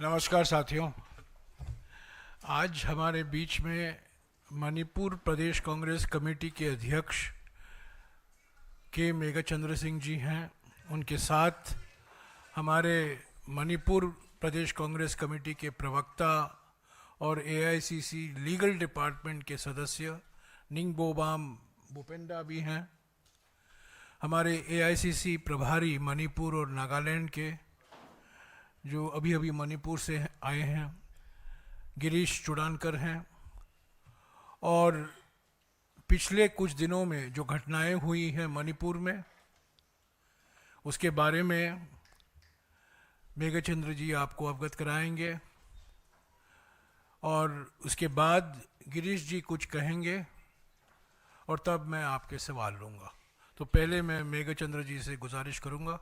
नमस्कार साथियों। आज हमारे बीच में मणिपुर प्रदेश कांग्रेस कमेटी के अध्यक्ष के मेघचंद्र सिंह जी हैं। उनके साथ हमारे मणिपुर प्रदेश कांग्रेस कमेटी के प्रवक्ता और एआईसीसी लीगल डिपार्टमेंट के सदस्य निंगबोबाम भूपेंडा भी हैं। हमारे एआईसीसी प्रभारी मणिपुर और नागालैंड के जो अभी अभी मणिपुर से आए हैं गिरीश चुड़ानकर हैं। और पिछले कुछ दिनों में जो घटनाएं हुई हैं मणिपुर में, उसके बारे में मेघचंद्र जी आपको अवगत कराएंगे और उसके बाद गिरीश जी कुछ कहेंगे और तब मैं आपके सवाल लूँगा। तो पहले मैं मेघचंद्र जी से गुजारिश करूँगा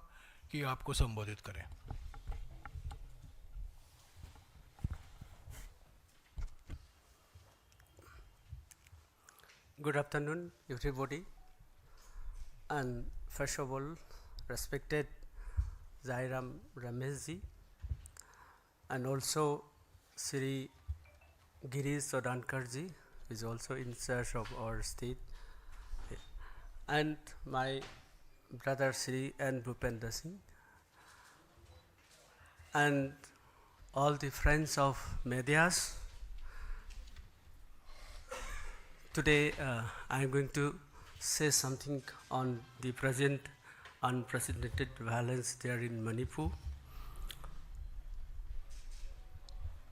कि आपको संबोधित करें। Good afternoon, everybody. And first of all, respected Jairam Rameshji, and also Sri Girish Chodankarji is also in charge of our state, and my brother Sri N. Bhupendra Singh, and all the friends of medias. Today, I am going to say something on the present unprecedented violence there in Manipur.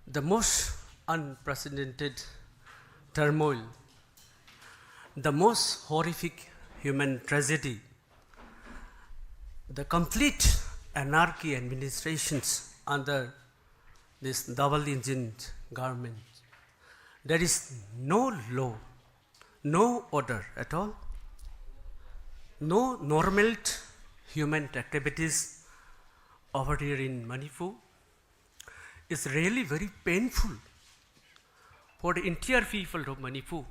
The most unprecedented turmoil, the most horrific human tragedy, the complete anarchy administrations under this double-engined government. There is no law, no order at all, no normal human activities over here in Manipur. It's really very painful for the entire people of Manipur.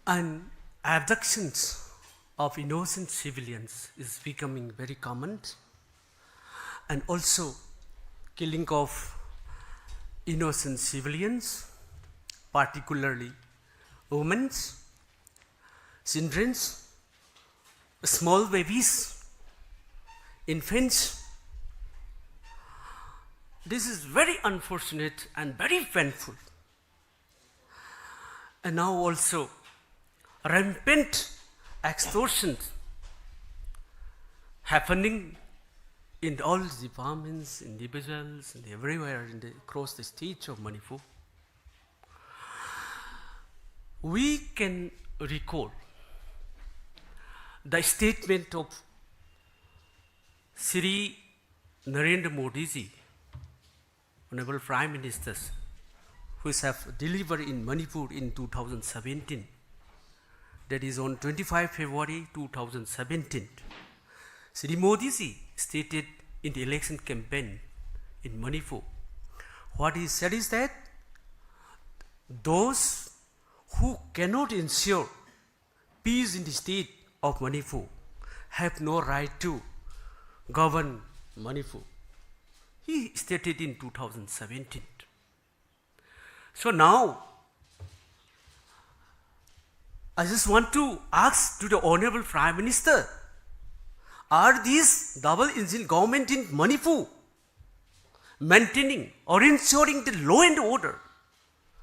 And abductions of innocent civilians is becoming very common, and also killing of innocent civilians, particularly women, children, small babies, infants. This is very unfortunate and very painful. And now also rampant extortion happening in all the departments, individuals, and everywhere across the state of Manipur. We can recall the statement of Sri Narendra Modi ji, Honorable Prime Minister, which have delivered in Manipur in 2017. That is on 25 February 2017. Sri Modi ji stated in the election campaign in Manipur. What he said is that those who cannot ensure peace in the state of Manipur have no right to govern Manipur. He stated in 2017. So now, I just want to ask to the Honorable Prime Minister, are these double-engine government in Manipur maintaining or ensuring the law and order,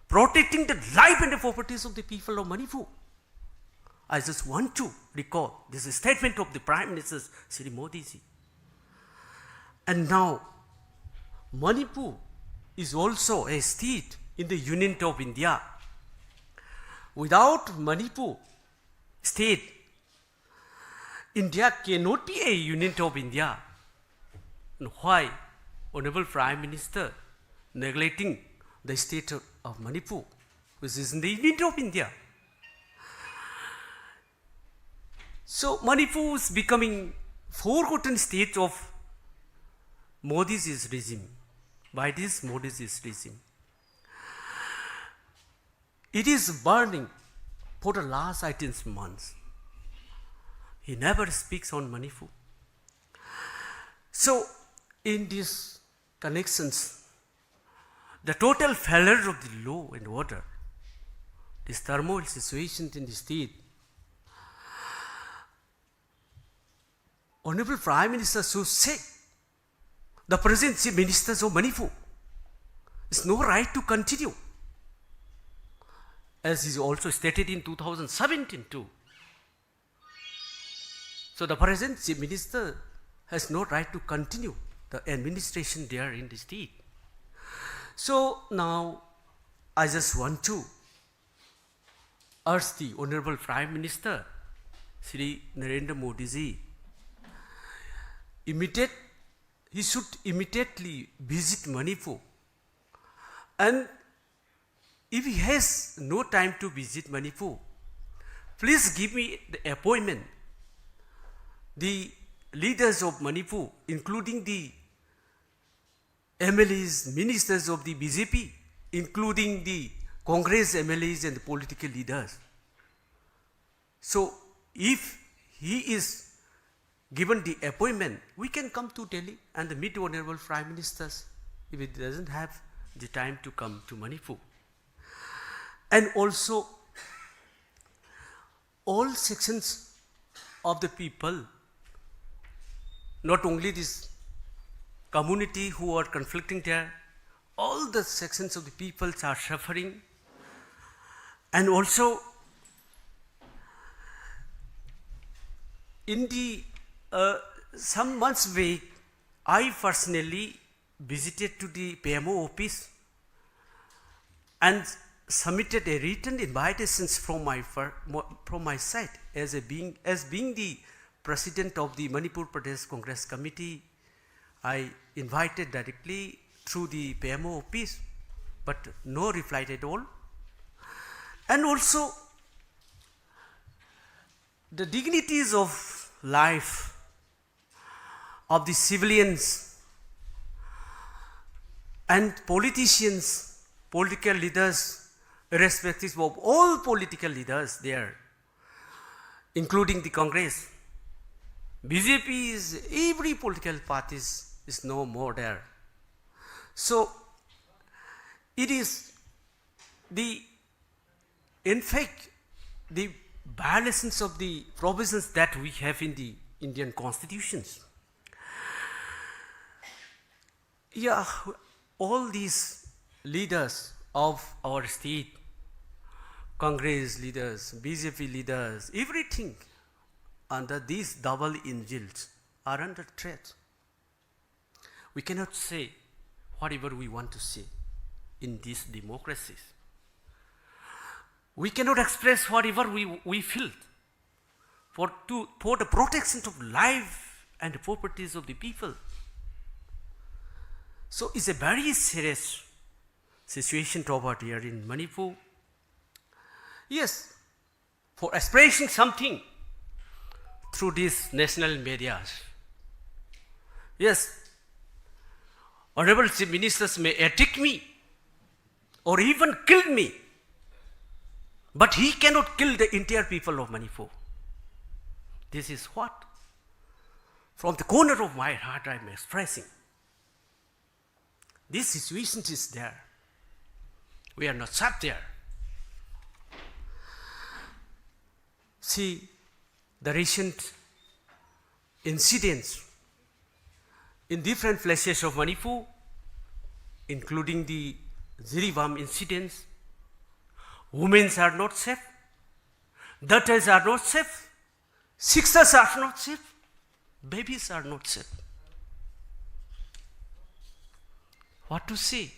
protecting the life and the properties of the people of Manipur? I just want to recall this statement of the Prime Minister Sri Modi ji. And now, Manipur is also a state in the Union of India. Without Manipur state, India cannot be a unit of India. And why Honorable Prime Minister neglecting the state of Manipur, which is in the unit of India? So Manipur is becoming forgotten state of Modi's regime. By this Modi's regime, it is burning for the last 18 months. He never speaks on Manipur. So in these connections, the total failure of the law and order, this turmoil situation in the state, Honorable Prime Minister should say the present Chief Ministers of Manipur is no right to continue, as is also stated in 2017 too. So the present Chief Minister has no right to continue the administration there in the state. So now I just want to urge the Honorable Prime Minister, Shri Narendra Modi ji, he should immediately visit Manipur. And if he has no time to visit Manipur, please give me the appointment. The leaders of Manipur, including the MLAs, ministers of the BJP, including the Congress MLAs and the political leaders. So if he is given the appointment, we can come to Delhi and meet Honorable Prime Ministers if it doesn't have the time to come to Manipur. And also, all sections of the people, not only this community who are conflicting there, all the sections of the people are suffering. And also, in the some months back, I personally visited to the PMO office and submitted a written invitations from my side as being the president of the Manipur Pradesh Congress Committee. I invited directly through the PMO office, but no reply at all. And also, the dignities of life of the civilians and politicians, political leaders, irrespective of all political leaders there, including the Congress, BJP is, every political party is no more there. So it is in fact, the violations of the provisions that we have in the Indian constitutions. Yeah, all these leaders of our state, Congress leaders, BJP leaders, everything under these double engines are under threat. We cannot say whatever we want to say in these democracies. We cannot express whatever we feel for the protection of life and properties of the people. So it's a very serious situation over here in Manipur. Yes, for expressing something through these national medias. Yes, Honorable Chief Ministers may attack me or even kill me, but he cannot kill the entire people of Manipur. This is what, from the corner of my heart, I am expressing. This situation is there. We are not sat there. See, the recent incidents in different places of Manipur, including the Jiribam incidents, women are not safe, daughters are not safe, sisters are not safe, babies are not safe. What to say?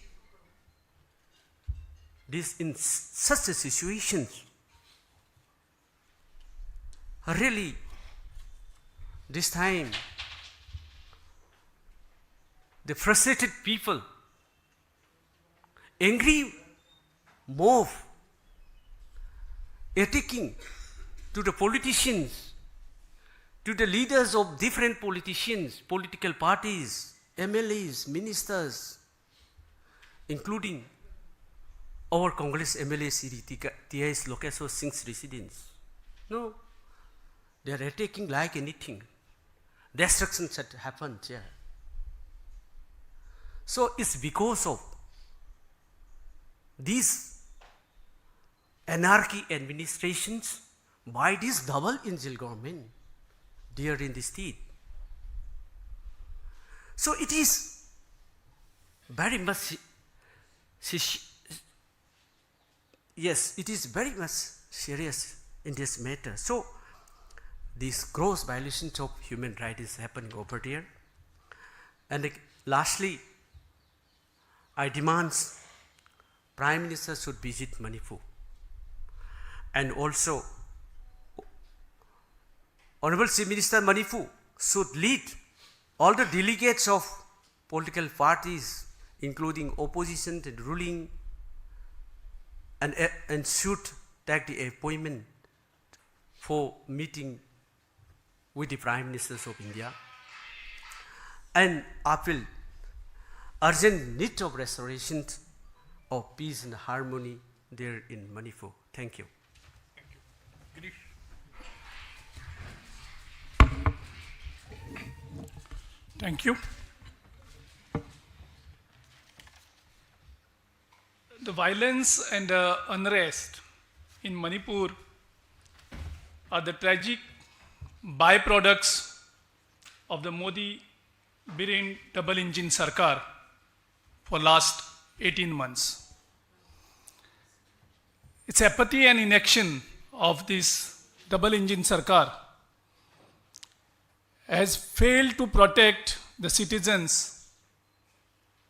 This in such a situation, really, this time, the frustrated people, angry mob, attacking to the politicians, to the leaders of different politicians, political parties, MLAs, ministers, including our Congress MLA Sri T.S. Lokeshwar Singh's residence. No, they are attacking like anything. Destructions had happened here. So it's because of these anarchy administrations by this double engine government there in the state. So it is very much, yes, it is very much serious in this matter. So these gross violations of human rights is happening over there. And lastly, I demand Prime Minister should visit Manipur. And also, Honorable Chief Minister Manipur should lead all the delegates of political parties, including opposition and ruling, and should take the appointment for meeting with the Prime Ministers of India and appeal urgent need of restoration of peace and harmony there in Manipur. Thank you. Thank you. The violence and unrest in Manipur are the tragic byproducts of the Modi-Biren double-engine Sarkar for last 18 months. Its apathy and inaction of this double-engine Sarkar has failed to protect the citizens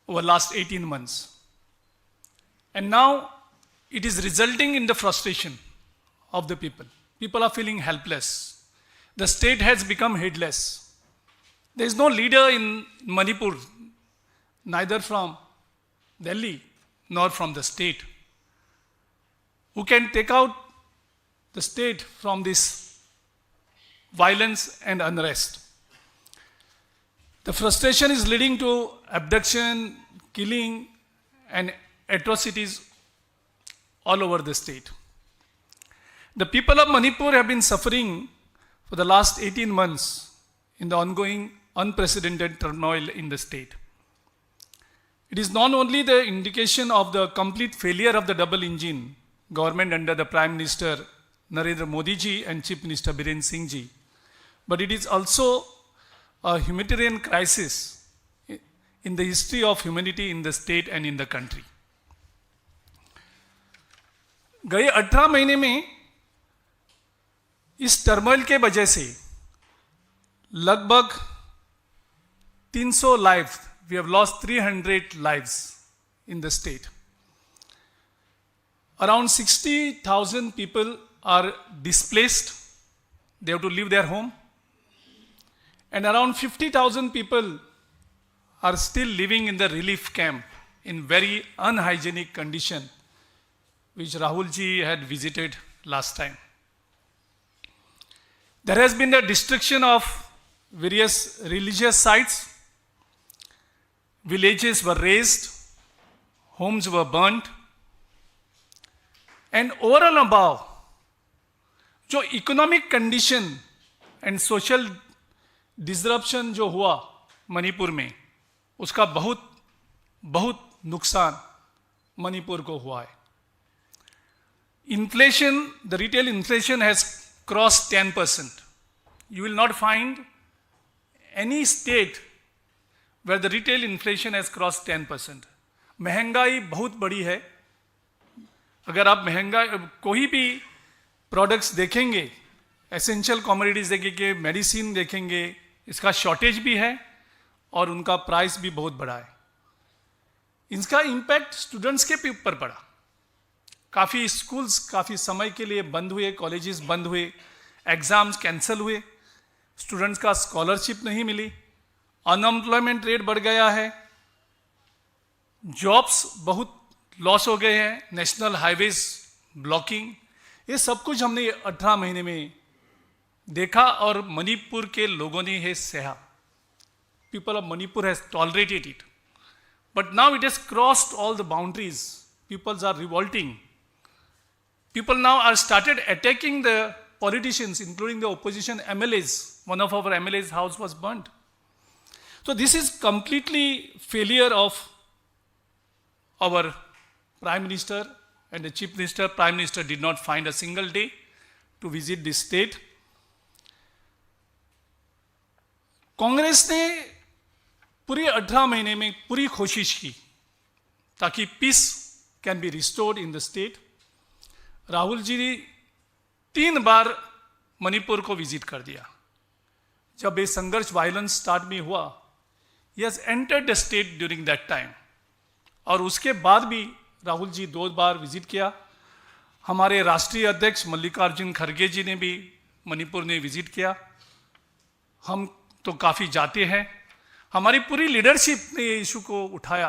over last 18 months. And now it is resulting in the frustration of the people. People are feeling helpless. The state has become headless. There is no leader in Manipur, neither from Delhi nor from the state, who can take out the state from this violence and unrest. The frustration is leading to abduction, killing, and atrocities all over the state. The people of Manipur have been suffering for the last 18 months in the ongoing unprecedented turmoil in the state. It is not only the indication of the complete failure of the double engine government under the Prime Minister Narendra Modi ji and Chief Minister Biren Singh ji, but it is also a humanitarian crisis in the history of humanity in the state and in the country. गए 18 महीने में इस turmoil के वजह से लगभग 300 lives, we have lost 300 lives in the state. Around 60,000 people are displaced, they have to leave their home, and around 50,000 people are still living in the relief camp in very unhygienic condition, which Rahul ji had visited last time. There has been the destruction of various religious sites, villages were razed, homes were burnt, and over and above, जो economic condition and social disruption जो हुआ मणिपुर में, उसका बहुत नुकसान मणिपुर को हुआ है. Inflation, the retail inflation has crossed 10%. You will not find any state where the retail inflation has crossed 10%. महंगाई बहुत बड़ी है. अगर आप कोई भी प्रोडक्ट्स देखेंगे, एसेंशियल कमोडिटीज देखेंगे, मेडिसिन देखेंगे, इसका शॉर्टेज भी है और उनका प्राइस भी बहुत बड़ा है. इसका इम्पैक्ट स्टूडेंट्स के ऊपर पड़ा. काफ़ी स्कूल्स काफ़ी समय के लिए बंद हुए, कॉलेजेस बंद हुए, एग्ज़ाम्स कैंसिल हुए, स्टूडेंट्स का स्कॉलरशिप नहीं मिली, अनएम्प्लॉयमेंट रेट बढ़ गया है, जॉब्स बहुत लॉस हो गए हैं, नेशनल हाईवेज ब्लॉकिंग, ये सब कुछ हमने 18 महीने में देखा और मणिपुर के लोगों ने ये सहा. People of Manipur has tolerated it, but now it has crossed all the boundaries. Peoples are revolting. People now are started attacking the politicians, including the opposition MLAs. One of our MLAs' house was burnt. So this is completely failure of our Prime Minister and the Chief Minister. Prime Minister did not find a single day to visit this state. Congress ने पूरे 18 महीने में पूरी कोशिश की ताकि peace can be restored in the state. Rahul ji ने 3 बार मणिपुर को विजिट कर दिया. जब ये संघर्ष वायलेंस स्टार्ट में हुआ, he has entered the state during that time. और उसके बाद भी राहुल जी 2 बार विजिट किया. हमारे राष्ट्रीय अध्यक्ष मल्लिकार्जुन खड़गे जी ने भी मणिपुर ने विजिट किया. हम तो काफ़ी जाते हैं. हमारी पूरी लीडरशिप ने ये इशू को उठाया.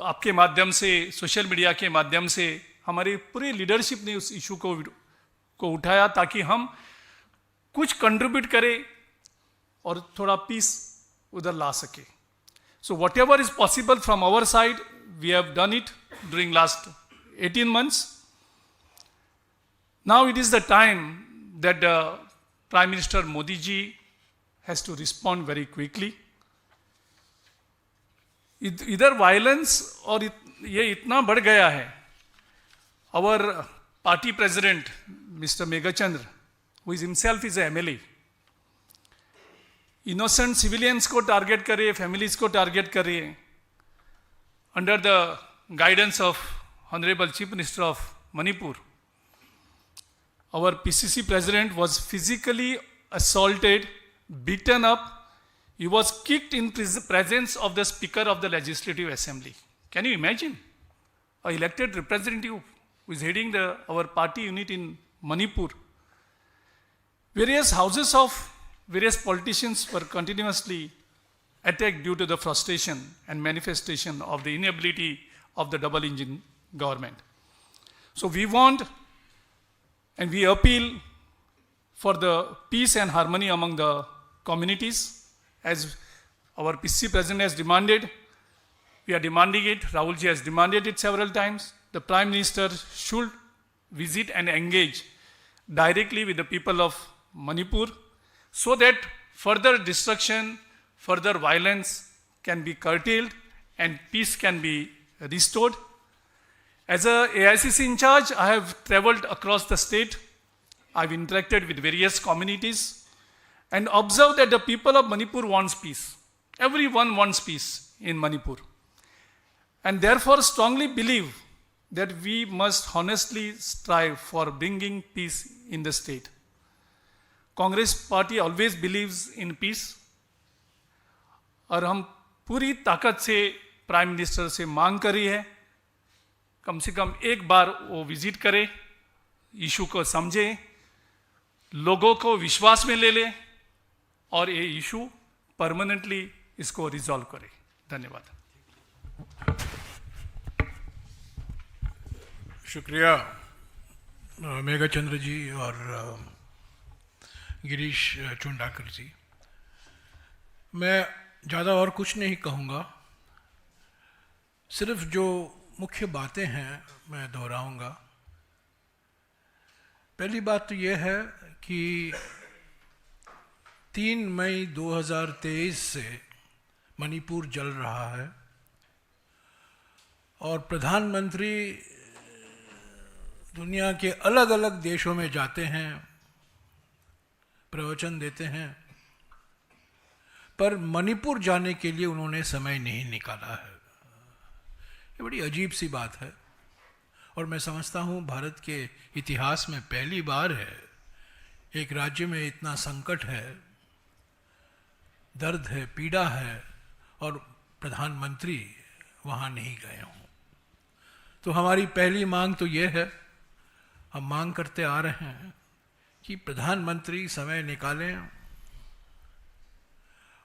आपके माध्यम से, सोशल मीडिया के माध्यम से हमारी पूरी लीडरशिप ने उस इशू को उठाया ताकि हम कुछ कंट्रीब्यूट करें और थोड़ा पीस उधर ला सके. So whatever is possible from our side, we have done it during last 18 months. Now it is the time that Prime Minister Modi ji has to respond very quickly. इधर violence और ये इतना बढ़ गया है. Our party president, Mr. Meghachandra, who is himself is a MLA, innocent civilians को target करे, families को टारगेट करे, under the guidance of Honorable Chief Minister of Manipur. Our PCC president was physically assaulted, beaten up. He was kicked in presence of the Speaker of the Legislative Assembly. Can you imagine? An elected representative who is heading our party unit in Manipur. Various houses of various politicians were continuously attacked due to the frustration and manifestation of the inability of the double engine government. So we want and we appeal for the peace and harmony among the communities, as our PCC president has demanded. We are demanding it. Rahul ji has demanded it several times. The Prime Minister should visit and engage directly with the people of Manipur so that further destruction, further violence can be curtailed and peace can be restored. As a AICC in charge, I have traveled across the state. I've interacted with various communities and observed that the people of Manipur wants peace. Everyone wants peace in Manipur. And therefore strongly believe that we must honestly strive for bringing peace in the state. Congress party always believes in peace. और हम पूरी ताकत से prime minister से मांग करी है, कम से कम एक बार वो विजिट करे, इशू को समझे, लोगों को विश्वास में ले ले और ये इशू परमानेंटली इसको रिजॉल्व करे. धन्यवाद. शुक्रिया मेघाचंद्र जी और गिरीश चुंडाकर जी. मैं ज़्यादा और कुछ नहीं कहूँगा, सिर्फ जो मुख्य बातें हैं मैं दोहराऊंगा. पहली बात तो ये है कि 3 मई 2023 से मणिपुर जल रहा है और प्रधानमंत्री दुनिया के अलग अलग देशों में जाते हैं, प्रवचन देते हैं, पर मणिपुर जाने के लिए उन्होंने समय नहीं निकाला है. ये बड़ी अजीब सी बात है और मैं समझता हूँ भारत के इतिहास में पहली बार है एक राज्य में इतना संकट है, दर्द है, पीड़ा है और प्रधानमंत्री वहाँ नहीं गए हों. तो हमारी पहली मांग तो ये है, हम मांग करते आ रहे हैं कि प्रधानमंत्री समय निकालें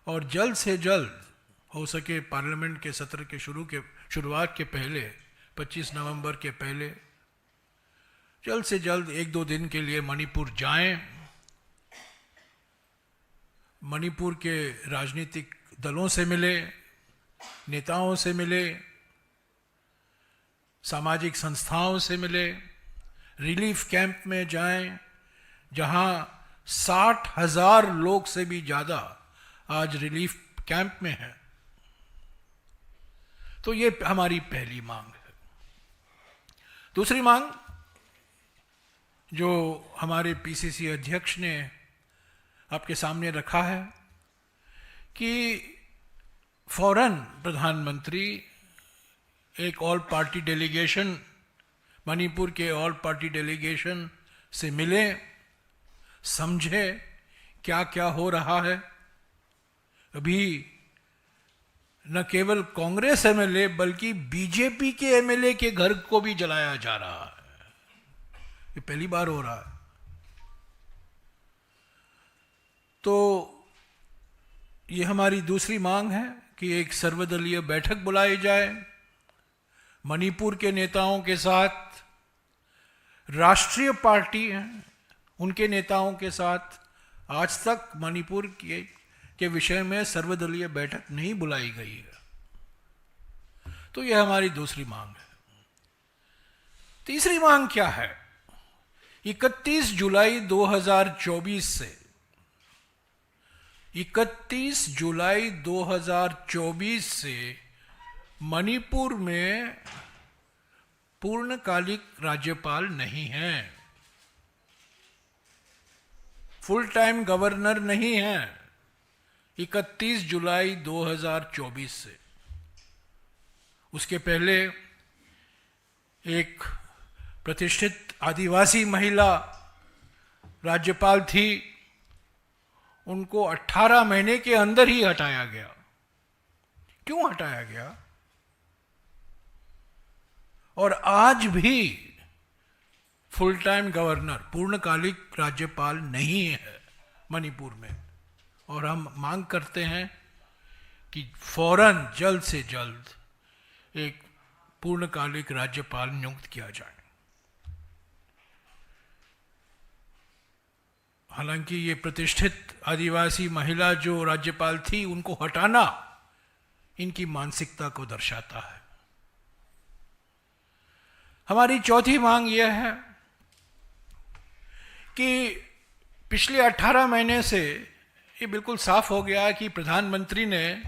और जल्द से जल्द हो सके पार्लियामेंट के सत्र के शुरुआत के पहले 25 नवंबर के पहले जल्द से जल्द 1-2 दिन के लिए मणिपुर जाएं, मणिपुर के राजनीतिक दलों से मिले, नेताओं से मिले, सामाजिक संस्थाओं से मिले, रिलीफ कैंप में जाएं जहां 60,000 लोग से भी ज़्यादा आज रिलीफ कैंप में हैं। तो ये हमारी पहली मांग है। दूसरी मांग जो हमारे पीसीसी अध्यक्ष ने आपके सामने रखा है कि फौरन प्रधानमंत्री एक ऑल पार्टी डेलीगेशन, मणिपुर के ऑल पार्टी डेलीगेशन से मिले, समझे क्या क्या हो रहा है। अभी न केवल कांग्रेस एमएलए बल्कि बीजेपी के एमएलए के घर को भी जलाया जा रहा है। ये पहली बार हो रहा है। तो ये हमारी दूसरी मांग है कि एक सर्वदलीय बैठक बुलाई जाए, मणिपुर के नेताओं के साथ, राष्ट्रीय पार्टी हैं उनके नेताओं के साथ। आज तक मणिपुर के विषय में सर्वदलीय बैठक नहीं बुलाई गई है। तो यह हमारी दूसरी मांग है। तीसरी मांग क्या है? 31 जुलाई 2024 से 31 जुलाई 2024 से मणिपुर में पूर्णकालिक राज्यपाल नहीं है, फुल टाइम गवर्नर नहीं है। 31 जुलाई 2024 से। उसके पहले एक प्रतिष्ठित आदिवासी महिला राज्यपाल थी, उनको 18 महीने के अंदर ही हटाया गया। क्यों हटाया गया? और आज भी फुल टाइम गवर्नर, पूर्णकालिक राज्यपाल नहीं है मणिपुर में। और हम मांग करते हैं कि फौरन जल्द से जल्द एक पूर्णकालिक राज्यपाल नियुक्त किया जाए। हालांकि ये प्रतिष्ठित आदिवासी महिला जो राज्यपाल थी, उनको हटाना इनकी मानसिकता को दर्शाता है। हमारी चौथी मांग यह है कि पिछले 18 महीने से ये बिल्कुल साफ हो गया कि प्रधानमंत्री ने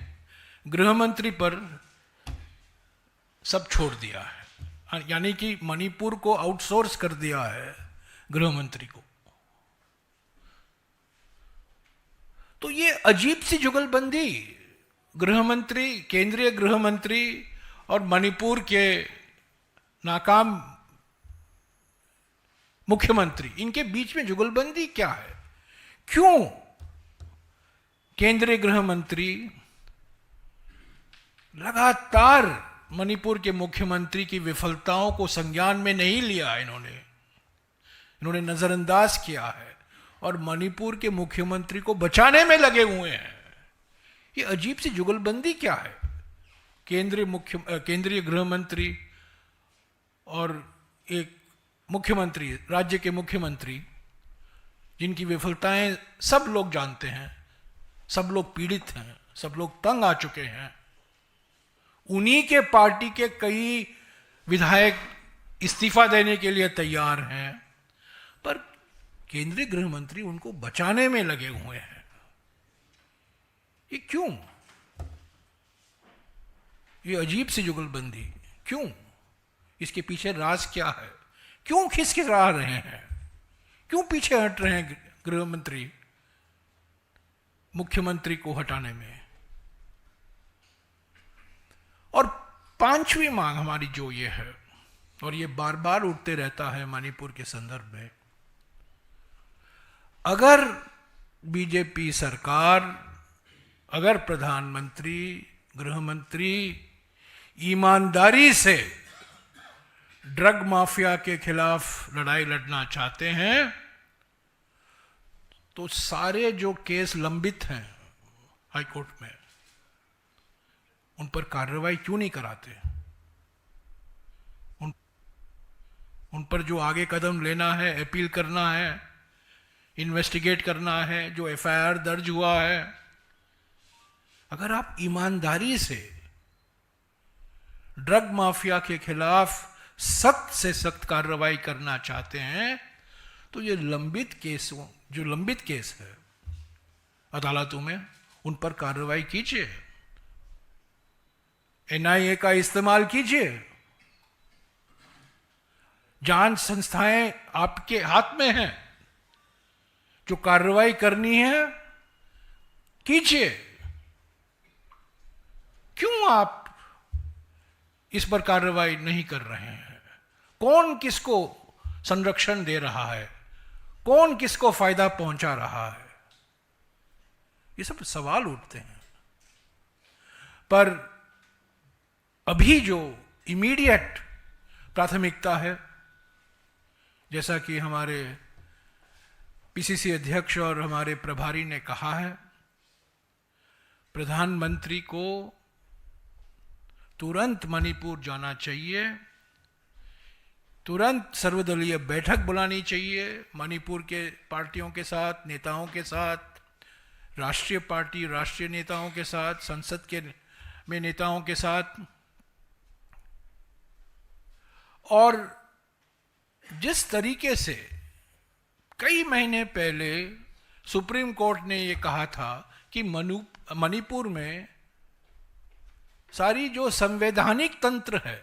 गृह मंत्री पर सब छोड़ दिया है, यानी कि मणिपुर को आउटसोर्स कर दिया है गृह मंत्री को। तो ये अजीब सी जुगलबंदी, गृह मंत्री, केंद्रीय गृह मंत्री और मणिपुर के नाकाम मुख्यमंत्री, इनके बीच में जुगलबंदी क्या है? क्यों केंद्रीय गृह मंत्री लगातार मणिपुर के मुख्यमंत्री की विफलताओं को संज्ञान में नहीं लिया? इन्होंने नजरअंदाज किया है और मणिपुर के मुख्यमंत्री को बचाने में लगे हुए हैं। ये अजीब सी जुगलबंदी क्या है? केंद्रीय गृह मंत्री और एक मुख्यमंत्री, राज्य के मुख्यमंत्री, जिनकी विफलताएं सब लोग जानते हैं, सब लोग पीड़ित हैं, सब लोग तंग आ चुके हैं। उन्हीं के पार्टी के कई विधायक इस्तीफा देने के लिए तैयार हैं, पर केंद्रीय गृह मंत्री उनको बचाने में लगे हुए हैं। ये क्यों? ये अजीब सी जुगलबंदी क्यों? इसके पीछे राज क्या है? क्यों खिसखिसा रहे हैं? क्यों पीछे हट रहे हैं गृह मंत्री मुख्यमंत्री को हटाने में? और पांचवी मांग हमारी जो ये है, और ये बार बार उठते रहता है मणिपुर के संदर्भ में, अगर बीजेपी सरकार, अगर प्रधानमंत्री, गृह मंत्री ईमानदारी से ड्रग माफिया के खिलाफ लड़ाई लड़ना चाहते हैं, तो सारे जो केस लंबित हैं हाईकोर्ट में, उन पर कार्रवाई क्यों नहीं कराते? उन पर जो आगे कदम लेना है, अपील करना है, इन्वेस्टिगेट करना है, जो एफआईआर दर्ज हुआ है, अगर आप ईमानदारी से ड्रग माफिया के खिलाफ सख्त से सख्त कार्रवाई करना चाहते हैं, तो ये लंबित केस है अदालतों में, उन पर कार्रवाई कीजिए, एनआईए का इस्तेमाल कीजिए। जांच संस्थाएं आपके हाथ में हैं, जो कार्रवाई करनी है कीजिए। क्यों आप इस पर कार्रवाई नहीं कर रहे हैं? कौन किसको संरक्षण दे रहा है, कौन किसको फायदा पहुंचा रहा है, ये सब सवाल उठते हैं। पर अभी जो इमीडिएट प्राथमिकता है, जैसा कि हमारे पीसीसी अध्यक्ष और हमारे प्रभारी ने कहा है, प्रधानमंत्री को तुरंत मणिपुर जाना चाहिए, तुरंत सर्वदलीय बैठक बुलानी चाहिए मणिपुर के पार्टियों के साथ, नेताओं के साथ, राष्ट्रीय पार्टी, राष्ट्रीय नेताओं के साथ, संसद के में नेताओं के साथ। और जिस तरीके से कई महीने पहले सुप्रीम कोर्ट ने ये कहा था कि मणिपुर में सारी जो संवैधानिक तंत्र है,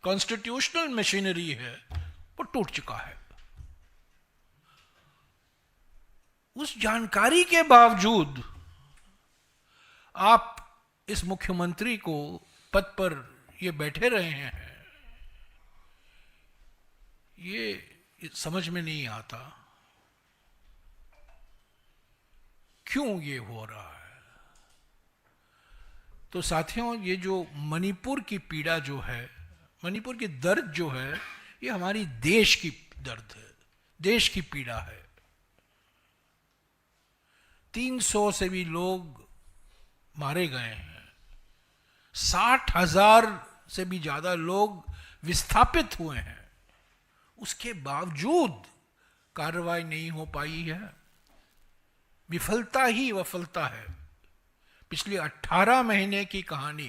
कॉन्स्टिट्यूशनल मशीनरी है, वो टूट चुका है, उस जानकारी के बावजूद आप इस मुख्यमंत्री को पद पर ये बैठे रहे हैं, ये समझ में नहीं आता क्यों ये हो रहा है। तो साथियों, ये जो मणिपुर की पीड़ा जो है, मणिपुर की दर्द जो है, ये हमारी देश की दर्द है, देश की पीड़ा है। 300 से भी लोग मारे गए हैं, 60,000 से भी ज्यादा लोग विस्थापित हुए हैं, उसके बावजूद कार्रवाई नहीं हो पाई है। विफलता ही विफलता है। पिछले 18 महीने की कहानी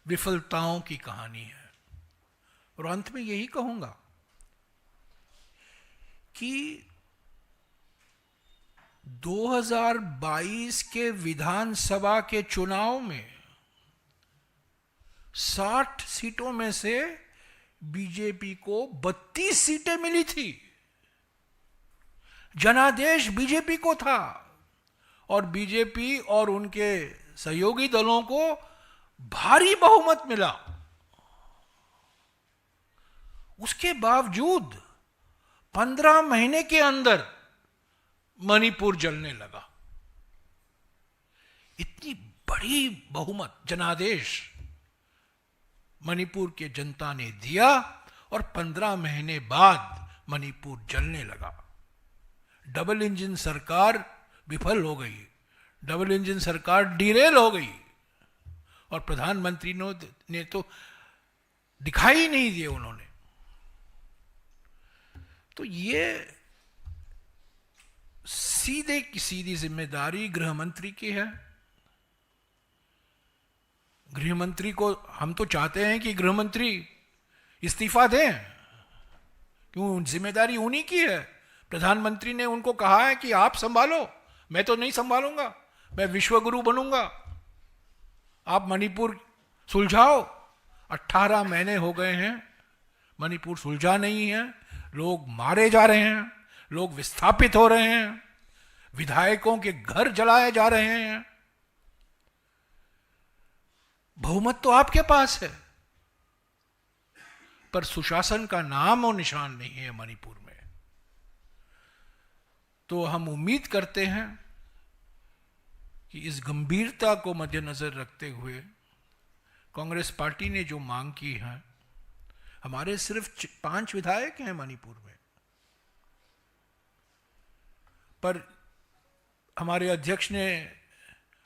विफलताओं की कहानी है। और अंत में यही कहूंगा कि 2022 के विधानसभा के चुनाव में 60 सीटों में से बीजेपी को 32 सीटें मिली थी। जनादेश बीजेपी को था और बीजेपी और उनके सहयोगी दलों को भारी बहुमत मिला। उसके बावजूद 15 महीने के अंदर मणिपुर जलने लगा। इतनी बड़ी बहुमत, जनादेश मणिपुर के जनता ने दिया और 15 महीने बाद मणिपुर जलने लगा। डबल इंजन सरकार विफल हो गई, डबल इंजन सरकार डिरेल हो गई और प्रधानमंत्री ने तो दिखाई नहीं दिए उन्होंने। तो ये सीधे की सीधी जिम्मेदारी गृह मंत्री की है। गृह मंत्री को हम तो चाहते हैं कि गृह मंत्री इस्तीफा दें, क्यों, जिम्मेदारी उन्हीं की है। प्रधानमंत्री ने उनको कहा है कि आप संभालो, मैं तो नहीं संभालूंगा, मैं विश्वगुरु बनूंगा, आप मणिपुर सुलझाओ। 18 महीने हो गए हैं, मणिपुर सुलझा नहीं है, लोग मारे जा रहे हैं, लोग विस्थापित हो रहे हैं, विधायकों के घर जलाए जा रहे हैं। बहुमत तो आपके पास है, पर सुशासन का नाम और निशान नहीं है मणिपुर में। तो हम उम्मीद करते हैं कि इस गंभीरता को मद्देनजर रखते हुए कांग्रेस पार्टी ने जो मांग की है, हमारे सिर्फ 5 विधायक हैं मणिपुर में, पर हमारे अध्यक्ष ने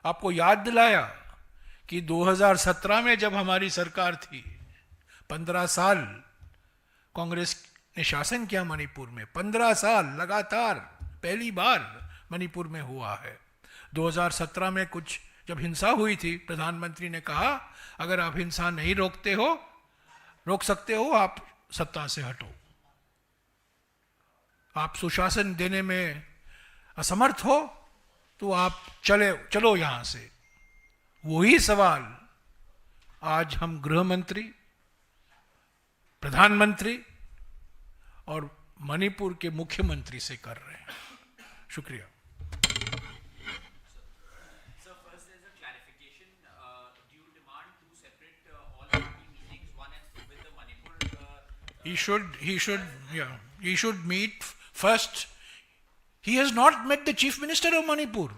आपको याद दिलाया कि 2017 में जब हमारी सरकार थी, 15 साल कांग्रेस ने शासन किया मणिपुर में, 15 साल लगातार, पहली बार मणिपुर में हुआ है। 2017 में कुछ जब हिंसा हुई थी, प्रधानमंत्री ने कहा अगर आप हिंसा नहीं रोक सकते हो, आप सत्ता से हटो। आप सुशासन देने में असमर्थ हो तो आप चलो यहां से। वही सवाल आज हम गृह मंत्री, प्रधानमंत्री और मणिपुर के मुख्यमंत्री से कर रहे हैं। शुक्रिया। Sir, first there's a clarification. Do you demand two separate all-party meetings, one with the Manipur? He should meet first. He has not met the Chief Minister of Manipur.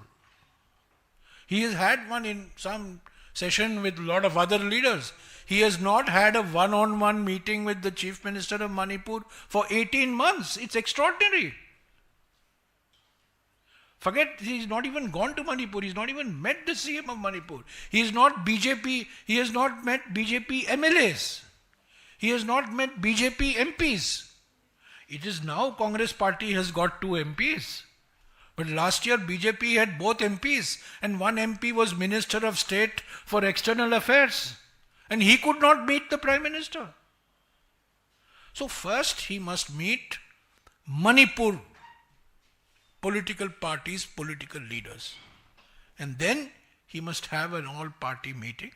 He has had one in some session with a lot of other leaders. He has not had a one-on-one meeting with the Chief Minister of Manipur for 18 months. It's extraordinary. Forget, he's not even gone to Manipur. He's not even met the CM of Manipur. He has not met BJP MLAs. He has not met BJP MPs. It is now Congress party has got 2 MPs. But last year BJP had both MPs and one MP was Minister of State for External Affairs. And he could not meet the Prime Minister. So first he must meet Manipur political parties, political leaders. And then he must have an all-party meeting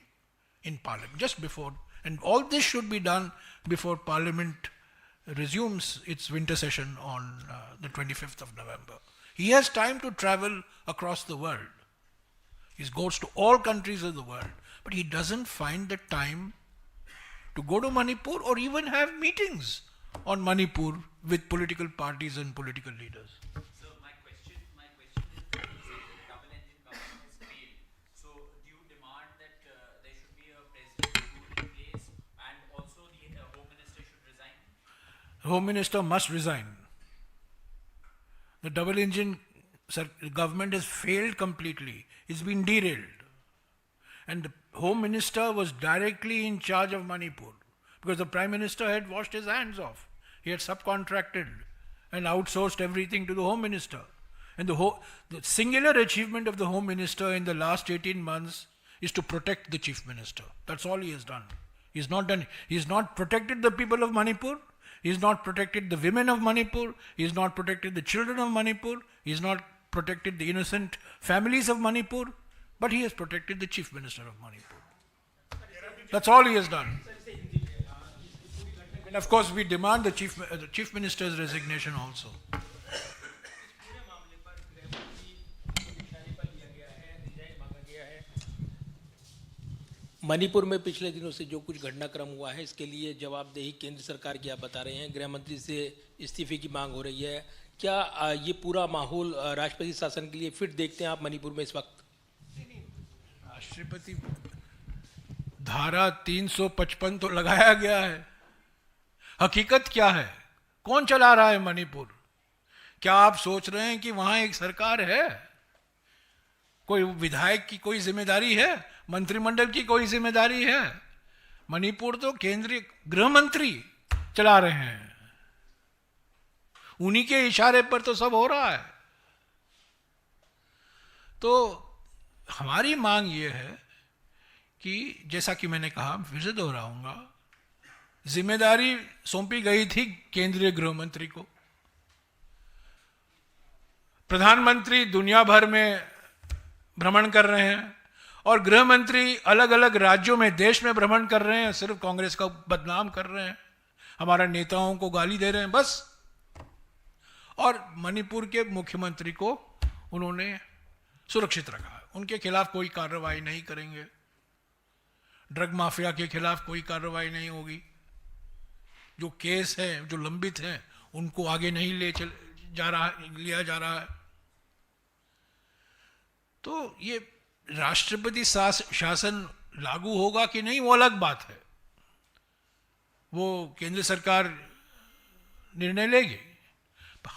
in Parliament, just before. And all this should be done before Parliament resumes its winter session on the 25th of November. He has time to travel across the world. He goes to all countries of the world. But he doesn't find the time to go to Manipur or even have meetings on Manipur with political parties and political leaders. So my question is, you said that the double engine government has failed. So do you demand that there should be a president in place and also the Home Minister should resign? Home Minister must resign. The double engine government has failed completely. It's been derailed. And the Home Minister was directly in charge of Manipur because the Prime Minister had washed his hands off. He had subcontracted and outsourced everything to the Home Minister. And the singular achievement of the Home Minister in the last 18 months is to protect the Chief Minister. That's all he has done. He's not protected the people of Manipur. He's not protected the women of Manipur. He's not protected the children of Manipur. He's not protected the innocent families of Manipur. But he has protected the Chief Minister of Manipur. That's all he has done. And of course, we demand the Chief Minister's resignation also. Manipur में पिछले दिनों से जो कुछ घटनाक्रम हुआ है, इसके लिए जवाबदेही केंद्र सरकार की आप बता रहे हैं। गृह मंत्री से इस्तीफे की मांग हो रही है। क्या ये पूरा माहौल राष्ट्रपति शासन के लिए फिट देखते हैं आप मणिपुर में इस वक्त? राष्ट्रपति धारा 355 तो लगाया गया है। हकीकत क्या है? कौन चला रहा है मणिपुर? क्या आप सोच रहे हैं कि वहां एक सरकार है? कोई विधायक की कोई जिम्मेदारी है? मंत्रिमंडल की कोई जिम्मेदारी है? मणिपुर तो केंद्रीय गृह मंत्री चला रहे हैं। उन्हीं के इशारे पर तो सब हो रहा है। तो हमारी मांग ये है कि जैसा कि मैंने कहा, फिर से दोहराऊंगा, जिम्मेदारी सौंपी गई थी केंद्रीय गृह मंत्री को। प्रधानमंत्री दुनिया भर में भ्रमण कर रहे हैं और गृह मंत्री अलग अलग राज्यों में, देश में भ्रमण कर रहे हैं, सिर्फ कांग्रेस का बदनाम कर रहे हैं, हमारे नेताओं को गाली दे रहे हैं बस। और मणिपुर के मुख्यमंत्री को उन्होंने सुरक्षित रखा है। उनके खिलाफ कोई कार्रवाई नहीं करेंगे। ड्रग माफिया के खिलाफ कोई कार्रवाई नहीं होगी। जो केस है, जो लंबित हैं, उनको आगे नहीं लिया जा रहा है। तो ये राष्ट्रपति शासन लागू होगा कि नहीं, वो अलग बात है। वो केंद्र सरकार निर्णय लेगी।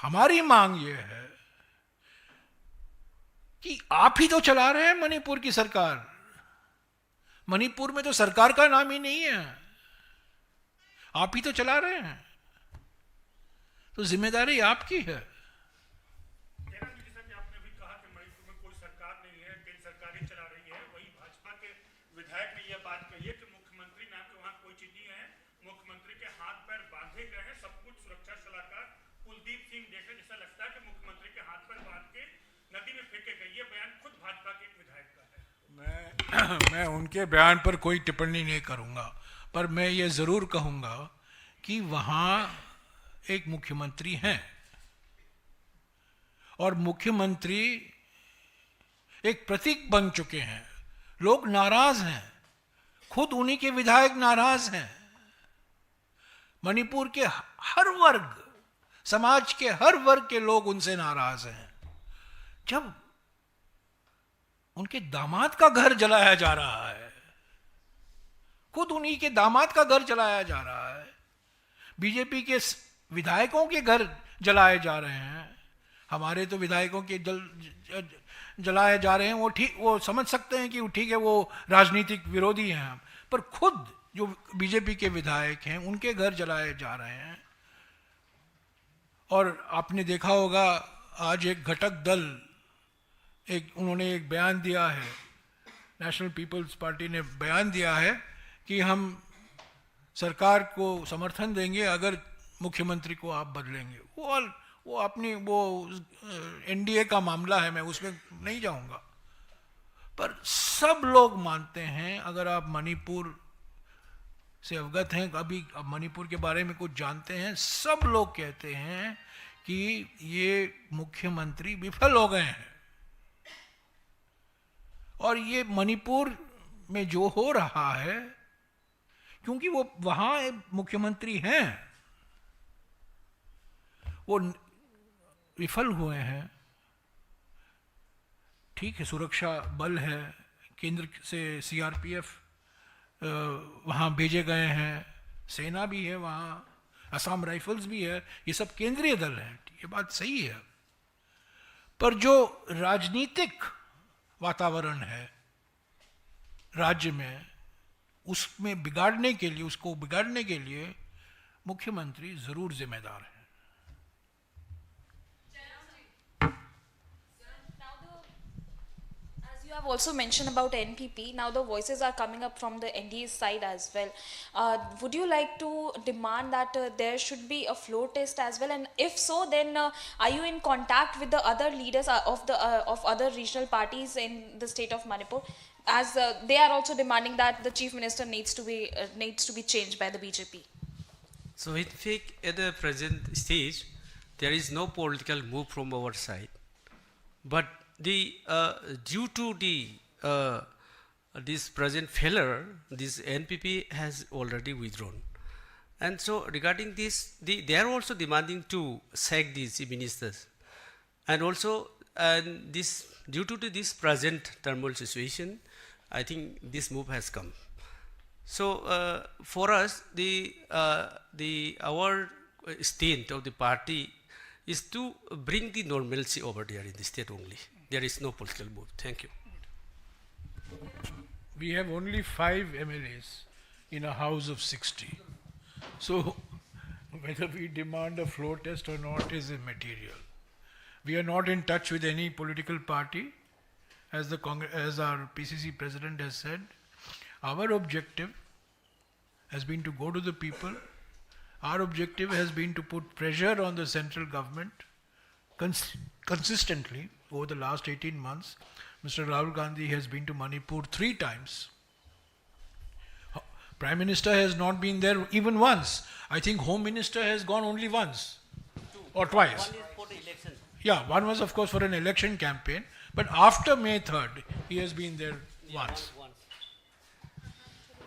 हमारी मांग ये है कि आप ही तो चला रहे हैं मणिपुर की सरकार। मणिपुर में तो सरकार का नाम ही नहीं है, आप ही तो चला रहे हैं। तो जिम्मेदारी आपकी है। आपने भी कहा कि मणिपुर में कोई सरकार नहीं है, केंद्र सरकार ही चला रही है। वही भाजपा के विधायक ने यह बात कही है कि मुख्यमंत्री नाम के वहां कोई चीज नहीं है, मुख्यमंत्री के हाथ पैर बांधे गए हैं। सब कुछ सुरक्षा सलाहकार कुलदीप सिंह देख रहे, जैसा लगता है कि मुख्यमंत्री के हाथ पैर बांध के नदी में फेंके गए। ये बयान उनके बयान पर कोई टिप्पणी नहीं करूंगा, पर मैं ये ज़रूर कहूंगा कि वहाँ एक मुख्यमंत्री हैं और मुख्यमंत्री एक प्रतीक बन चुके हैं। लोग नाराज हैं, खुद उन्हीं के विधायक नाराज हैं। मणिपुर के हर वर्ग, समाज के हर वर्ग के लोग उनसे नाराज हैं। जब उनके दामाद का घर जलाया जा रहा है, खुद उन्हीं के दामाद का घर जलाया जा रहा है, बीजेपी के विधायकों के घर जलाए जा रहे हैं। हमारे तो विधायकों के जलाए जा रहे हैं, वो ठीक, वो समझ सकते हैं कि वो ठीक है, वो राजनीतिक विरोधी हैं हम, पर खुद जो बीजेपी के विधायक हैं उनके घर जलाए जा रहे हैं। और आपने देखा होगा आज एक घटक दल, उन्होंने एक बयान दिया है, नेशनल पीपल्स पार्टी ने बयान दिया है कि हम सरकार को समर्थन देंगे अगर मुख्यमंत्री को आप बदलेंगे। वो अपनी वो एनडीए का मामला है, मैं उसमें नहीं जाऊंगा, पर सब लोग मानते हैं, अगर आप मणिपुर से अवगत हैं, अभी आप मणिपुर के बारे में कुछ जानते हैं, सब लोग कहते हैं कि ये मुख्यमंत्री विफल हो गए हैं। और ये मणिपुर में जो हो रहा है, क्योंकि वो वहां मुख्यमंत्री हैं, वो विफल हुए हैं। ठीक है, सुरक्षा बल है, केंद्र से सीआरपीएफ वहाँ भेजे गए हैं, सेना भी है वहाँ, असम राइफल्स भी है, ये सब केंद्रीय दल हैं, ये बात सही है। पर जो राजनीतिक वातावरण है राज्य में, उसमें बिगाड़ने के लिए, उसको बिगाड़ने के लिए मुख्यमंत्री जरूर जिम्मेदार है। You have also mentioned about NPP. Now the voices are coming up from the NDA side as well. Would you like to demand that there should be a floor test as well? And if so, then are you in contact with the other leaders of other regional parties in the state of Manipur, as they are also demanding that the chief minister needs to be changed by the BJP? So in fact, at the present stage, there is no political move from our side, but due to this present failure, this NPP has already withdrawn, and so regarding this, they are also demanding to sack these ministers, and also this due to this present turmoil situation, I think this move has come. So for us, our stint of the party is to bring the normalcy over there in the state only. There is no political move. Thank you. We have only 5 MLAs in a house of 60. So whether we demand a floor test or not is immaterial. We are not in touch with any political party. As our PCC president has said, our objective has been to go to the people. Our objective has been to put pressure on the central government consistently. Over the last 18 months, Mr. Rahul Gandhi has been to Manipur 3 times. Prime Minister has not been there even once. I think Home Minister has gone only once or twice. One is for the election. Yeah, one was of course for an election campaign, but after May 3rd, he has been there once.